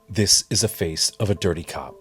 This is a face of a dirty cop.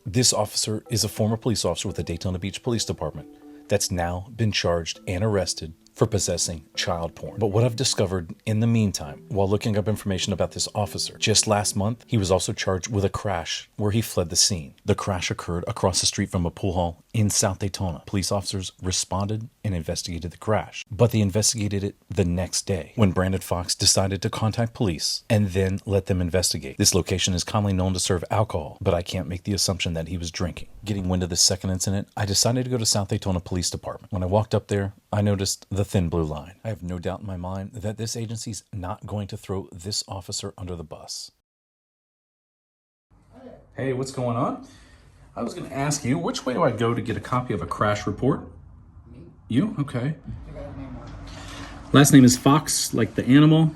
This officer is a former police officer with the Daytona Beach Police Department that's now been charged and arrested for possessing child porn. But what I've discovered in the meantime, while looking up information about this officer, just last month, he was also charged with a crash where he fled the scene. The crash occurred across the street from a pool hall in South Daytona. Police officers responded and investigated the crash, but they investigated it the next day when Brandon Fox decided to contact police and then let them investigate. This location is commonly known to serve alcohol, but I can't make the assumption that he was drinking. Getting wind of the second incident, I decided to go to South Daytona Police Department. When I walked up there, I noticed the thin blue line. I have no doubt in my mind that this agency's not going to throw this officer under the bus. Hey, what's going on? I was going to ask you, which way do I go to get a copy of a crash report? Me? You? Okay. I got his name on it. Last name is Fox, like the animal.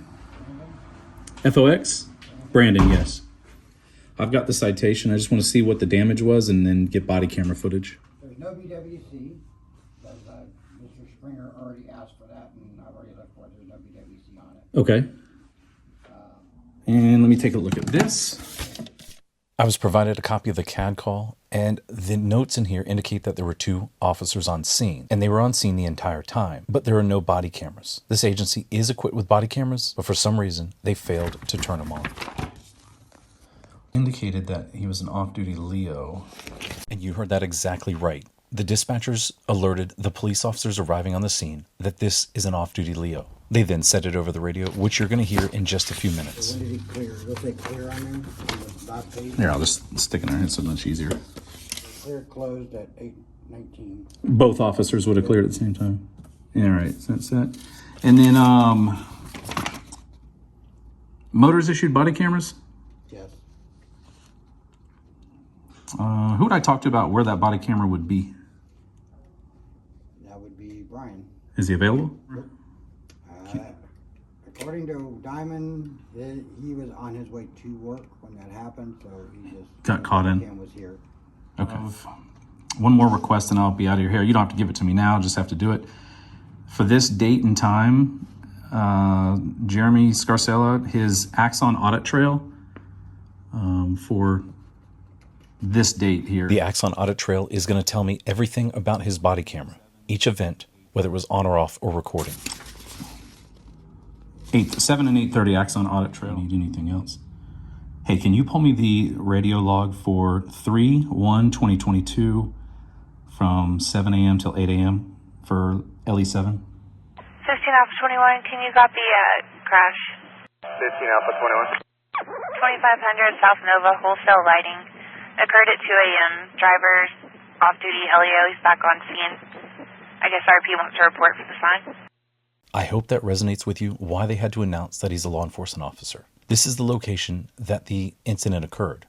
Fox? Brandon, yes. I've got the citation. I just want to see what the damage was and then get body camera footage. There's no BWC. Mr. Springer already asked for that, and I've already looked for it. There's no BWC on it. Okay. And let me take a look at this. I was provided a copy of the CAD call, and the notes in here indicate that there were 2 officers on scene, and they were on scene the entire time, but there are no body cameras. This agency is equipped with body cameras, but for some reason, they failed to turn them on. Indicated that he was an off-duty Leo. And you heard that exactly right. The dispatchers alerted the police officers arriving on the scene that this is an off-duty Leo. They then said it over the radio, which you're going to hear in just a few minutes. So when did he clear? Does it say clear on there? On the back page? Here, I'll just stick it in our head so much easier. Clear closed at 8:19. Both officers would have cleared at the same time. Yeah, all right, so that's that. And then, motors issued body cameras? Yes. Who would I talk to about where that body camera would be? That would be Brian. Is he available? According to Diamond, he was on his way to work when that happened, so he just Got caught in. and was here. Okay. One more request and I'll be out of your hair. You don't have to give it to me now, just have to do it. For this date and time, Jeremy Scarcella, his Axon audit trail for this date here. The Axon audit trail is going to tell me everything about his body camera, each event, whether it was on or off or recording. 7 and 8:30 Axon audit trail. Need anything else? Hey, can you pull me the radio log for 3/1/2022 from 7 a.m. till 8 a.m. for LE7? 15 Alpha 21, can you copy crash? 15 Alpha 21. 2500 South Nova, wholesale lighting. Occurred at 2 a.m. Driver's off-duty LEO, he's back on scene. I guess RP wants to report for the sign. I hope that resonates with you why they had to announce that he's a law enforcement officer. This is the location that the incident occurred.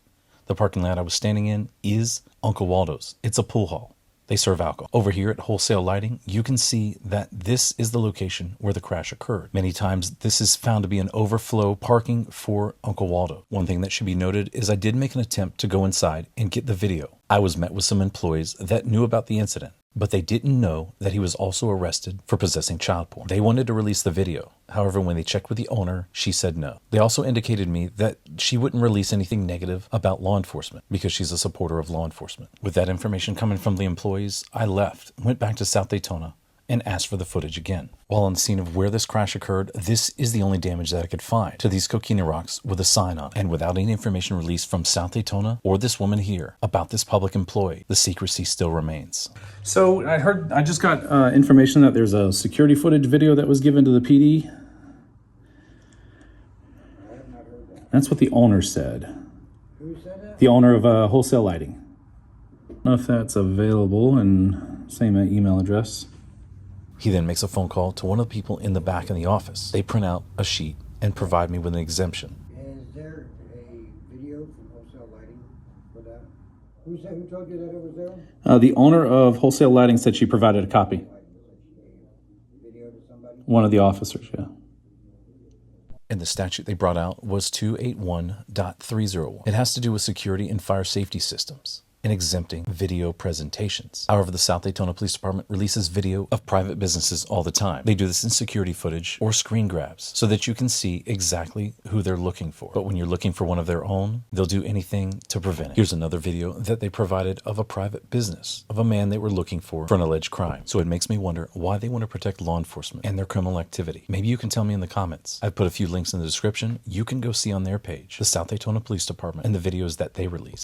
The parking lot I was standing in is Uncle Waldo's. It's a pool hall. They serve alcohol. Over here at Wholesale Lighting, you can see that this is the location where the crash occurred. Many times, this is found to be an overflow parking for Uncle Waldo. One thing that should be noted is I did make an attempt to go inside and get the video. I was met with some employees that knew about the incident, but they didn't know that he was also arrested for possessing child porn. They wanted to release the video. However, when they checked with the owner, she said no. They also indicated to me that she wouldn't release anything negative about law enforcement because she's a supporter of law enforcement. With that information coming from the employees, I left, went back to South Daytona, and asked for the footage again. While on the scene of where this crash occurred, this is the only damage that I could find to these coquina rocks with a sign on it. And without any information released from South Daytona or this woman here about this public employee, the secrecy still remains. So I just got information that there's a security footage video that was given to the PD. I have not heard that. That's what the owner said. Who said that? The owner of Wholesale Lighting. I don't know if that's available, and same email address. He then makes a phone call to one of the people in the back in the office. They print out a sheet and provide me with an exemption. Is there a video from Wholesale Lighting for that? Who told you that it was there? The owner of Wholesale Lighting said she provided a copy. Video to somebody? One of the officers, yeah. And the statute they brought out was 281.301. It has to do with security and fire safety systems. and exempting video presentations. However, the South Daytona Police Department releases video of private businesses all the time. They do this in security footage or screen grabs so that you can see exactly who they're looking for. But when you're looking for one of their own, they'll do anything to prevent it. Here's another video that they provided of a private business of a man they were looking for an alleged crime. So it makes me wonder why they want to protect law enforcement and their criminal activity. Maybe you can tell me in the comments. I've put a few links in the description. You can go see on their page, the South Daytona Police Department, and the videos that they release.